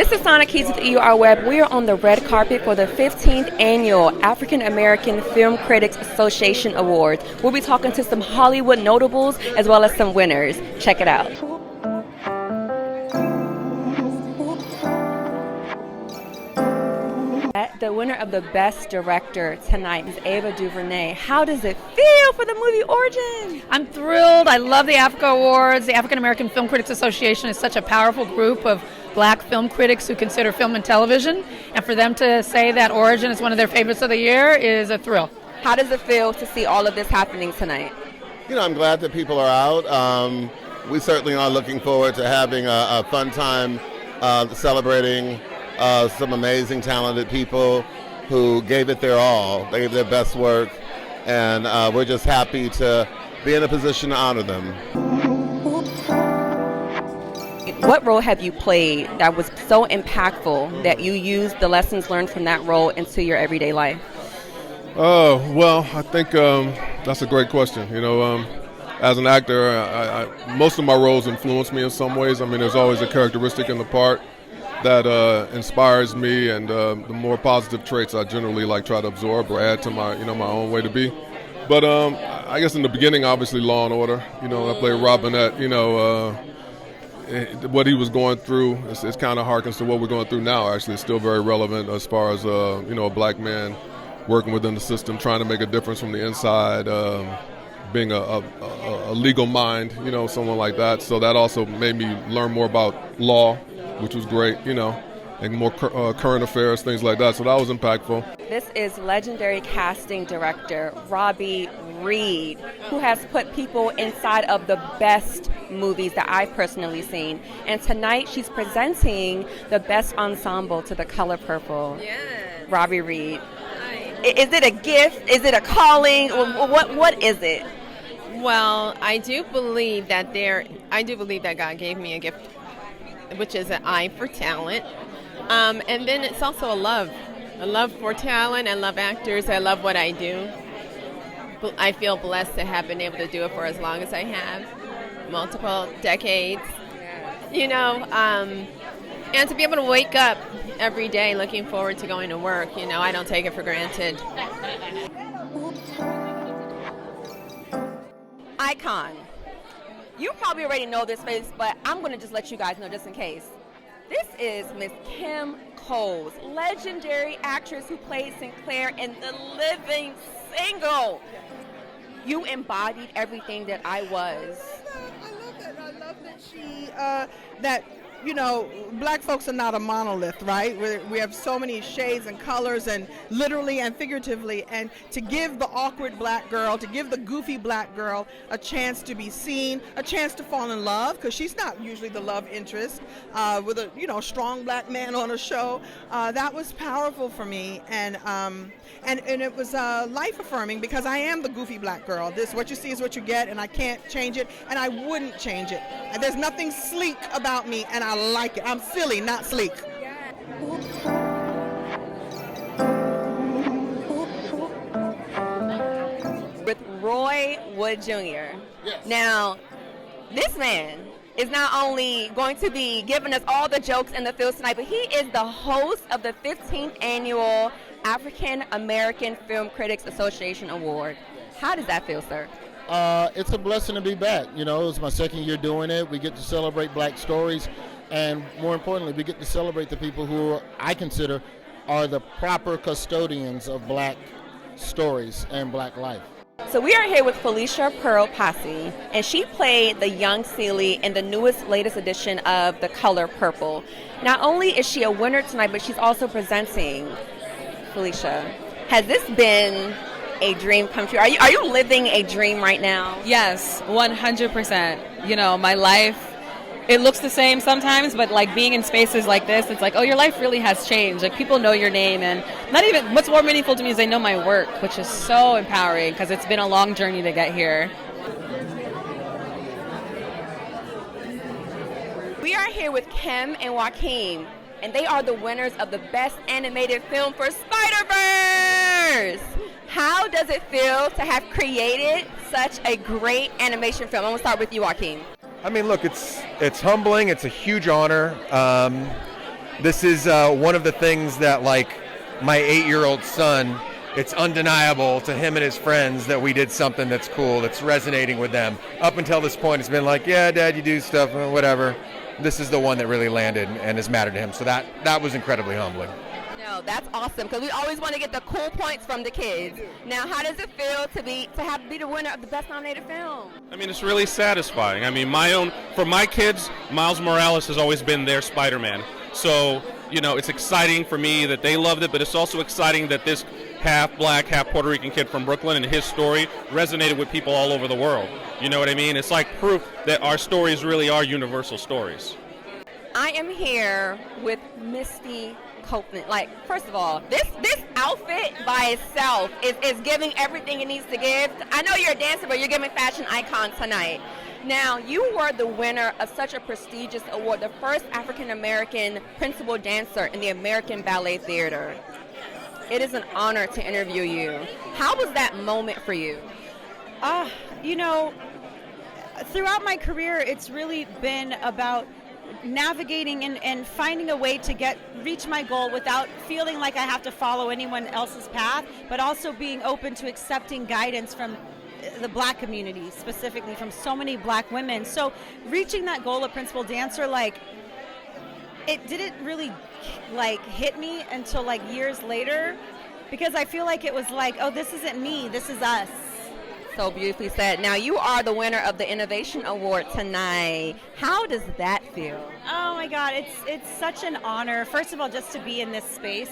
This is Sonic Keys with EURweb. We are on the red carpet for the 15th Annual African American Film Critics Association Awards. We'll be talking to some Hollywood notables as well as some winners. Check it out. The winner of the Best Director tonight is Ava DuVernay. How does it feel for the movie Origin? I'm thrilled. I love the AAFCA Awards. The African American Film Critics Association is such a powerful group of black film critics who consider film and television. And for them to say that Origin is one of their favorites of the year is a thrill. How does it feel to see all of this happening tonight? You know, I'm glad that people are out. We certainly are looking forward to having a fun time celebrating some amazing, talented people who gave it their all. They gave their best work, and we're just happy to be in a position to honor them. What role have you played that was so impactful that you used the lessons learned from that role into your everyday life? Well, I think that's a great question. You know, as an actor, most of my roles influence me in some ways. I mean, there's always a characteristic in the part that inspires me, and the more positive traits I generally try to absorb or add to my my own way to be. But I guess in the beginning, obviously Law and Order. You know, I played Robinette. You know, what he was going through is kind of harkens to what we're going through now. Actually, it's still very relevant as far as a black man working within the system, trying to make a difference from the inside, being a legal mind, someone like that. So that also made me learn more about law, which was great, and more current affairs, things like that. So that was impactful. This is legendary casting director Robbie Reed, who has put people inside of the best movies that I've personally seen. And tonight she's presenting the best ensemble to The Color Purple. Yes. Robbie Reed. Hi. Is it a gift? Is it a calling? What is it? Well, I do believe that God gave me a gift, which is an eye for talent. And then it's also a love for talent. I love actors. I love what I do. I feel blessed to have been able to do it for as long as I have, multiple decades, and to be able to wake up every day looking forward to going to work. I don't take it for granted. Icon. You probably already know this face, but I'm going to just let you guys know just in case. This is Miss Kim Coles, legendary actress who played Sinclair in The Living Single. You embodied everything that I was. I love that she, black folks are not a monolith, right? We have so many shades and colors, and literally and figuratively, and to give the awkward black girl, to give the goofy black girl a chance to be seen, a chance to fall in love, because she's not usually the love interest, with a strong black man on a show. That was powerful for me, and it was life affirming, because I am the goofy black girl. What you see is what you get, and I can't change it, and I wouldn't change it. And there's nothing sleek about me, and I like it. I'm silly, not sleek. With Roy Wood Jr. Yes. Now, this man is not only going to be giving us all the jokes and the feels tonight, but he is the host of the 15th Annual African American Film Critics Association Award. How does that feel, sir? It's a blessing to be back. It was my second year doing it. We get to celebrate black stories, and more importantly, we get to celebrate the people who I consider are the proper custodians of black stories and black life. So we are here with Felicia Pearl Passy, and she played the young Celie in the latest edition of The Color Purple. Not only is she a winner tonight, but she's also presenting. Felicia, has this been a dream come true? Are you living a dream right now? Yes, 100%. My life, it looks the same sometimes, but being in spaces like this, it's like, oh, your life really has changed. People know your name, and not even, what's more meaningful to me is they know my work, which is so empowering because it's been a long journey to get here. We are here with Kim and Joaquin, and they are the winners of the Best Animated Film for Spider-Verse. How does it feel to have created such a great animation film? I'm going to start with you, Joaquin. I mean, look, it's humbling. It's a huge honor. this is one of the things that, like, my 8-year-old son, it's undeniable to him and his friends that we did something that's cool, that's resonating with them. Up until this point, it's been like, yeah, Dad, you do stuff, whatever. This is the one that really landed and has mattered to him. So that was incredibly humbling. No, that's awesome because we always want to get the cool points from the kids. Now, how does it feel to be the winner of the Best Nominated Film? I mean, it's really satisfying. I mean, for my kids, Miles Morales has always been their Spider-Man. So, it's exciting for me that they loved it, but it's also exciting that this half black, half Puerto Rican kid from Brooklyn and his story resonated with people all over the world. You know what I mean? It's like proof that our stories really are universal stories. I am here with Misty Copeland. Like, first of all, this outfit by itself is giving everything it needs to give. I know you're a dancer, but you're giving fashion icon tonight. Now, you were the winner of such a prestigious award, the first African-American principal dancer in the American Ballet Theater. It is an honor to interview you. How was that moment for you? Throughout my career, it's really been about navigating and finding a way to reach my goal without feeling like I have to follow anyone else's path, but also being open to accepting guidance from the black community, specifically from so many black women. So reaching that goal of principal dancer, it didn't really hit me until years later, because I feel like it was oh, this isn't me, this is us. So beautifully said. Now, you are the winner of the Innovation Award tonight. How does that feel? Oh my God, it's such an honor. First of all, just to be in this space,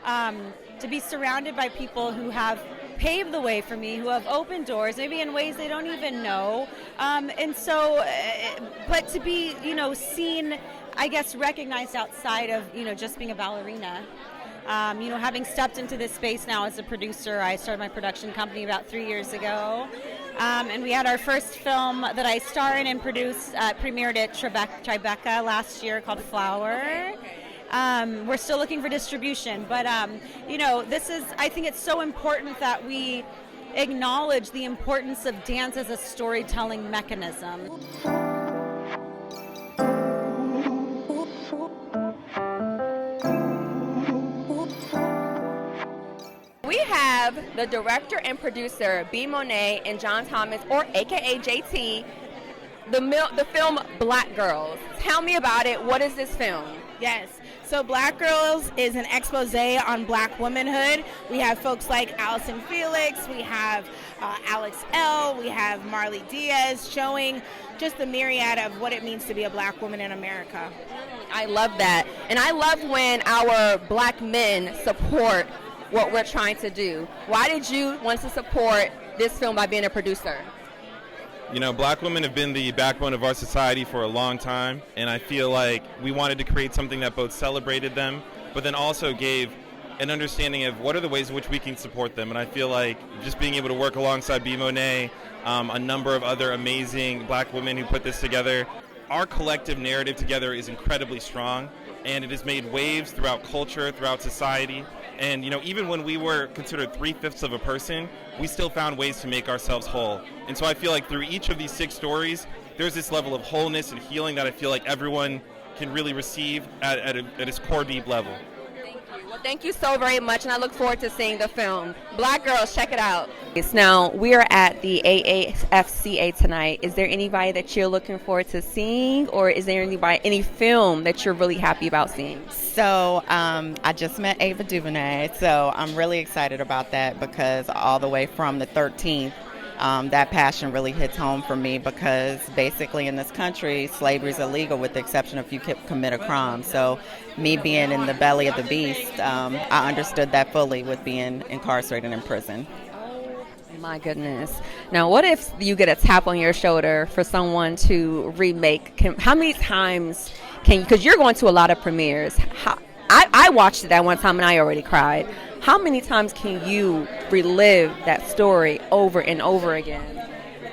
to be surrounded by people who have paved the way for me, who have opened doors, maybe in ways they don't even know. But to be, seen, I guess, recognized outside of, just being a ballerina. Having stepped into this space now as a producer, I started my production company about 3 years ago. And we had our first film that I star in and produce, premiered at Tribeca last year, called Flower. We're still looking for distribution, but I think it's so important that we acknowledge the importance of dance as a storytelling mechanism. We have the director and producer, B. Monet and John Thomas, or AKA JT, the film Black Girls. Tell me about it. What is this film? Yes. So Black Girls is an expose on black womanhood. We have folks like Allison Felix, we have Alex L., we have Marley Diaz showing just the myriad of what it means to be a black woman in America. I love that. And I love when our black men support what we're trying to do. Why did you want to support this film by being a producer? Black women have been the backbone of our society for a long time, and I feel like we wanted to create something that both celebrated them, but then also gave an understanding of what are the ways in which we can support them. And I feel like just being able to work alongside B. Monet, a number of other amazing black women who put this together, our collective narrative together is incredibly strong, and it has made waves throughout culture, throughout society. And, even when we were considered 3/5 of a person, we still found ways to make ourselves whole. And so I feel like through each of these 6 stories, there's this level of wholeness and healing that I feel like everyone can really receive at its core deep level. Well, thank you so very much, and I look forward to seeing the film. Black Girls, check it out. Now, we are at the AAFCA tonight. Is there anybody that you're looking forward to seeing, or is there any film that you're really happy about seeing? So I just met Ava DuVernay, so I'm really excited about that because all the way from the 13th, that passion really hits home for me because basically in this country, slavery is illegal with the exception of if you commit a crime. So me being in the belly of the beast, I understood that fully with being incarcerated in prison. My goodness. Now, what if you get a tap on your shoulder for someone to remake? How many times because you're going to a lot of premieres. I watched it that one time and I already cried. How many times can you relive that story over and over again?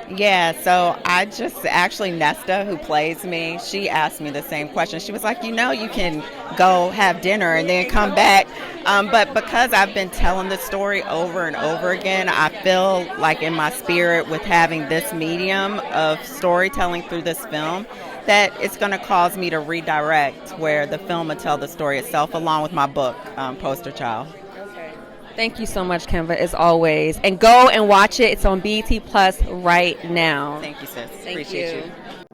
Yeah, so I just actually, Nesta, who plays me, she asked me the same question. She was like, you can go have dinner and then come back. But because I've been telling the story over and over again, I feel like in my spirit with having this medium of storytelling through this film, that it's going to cause me to redirect where the film will tell the story itself along with my book, Poster Child. Thank you so much, Kenva, as always. And go and watch it. It's on BET Plus right now. Thank you, sis. Thank Appreciate you. you.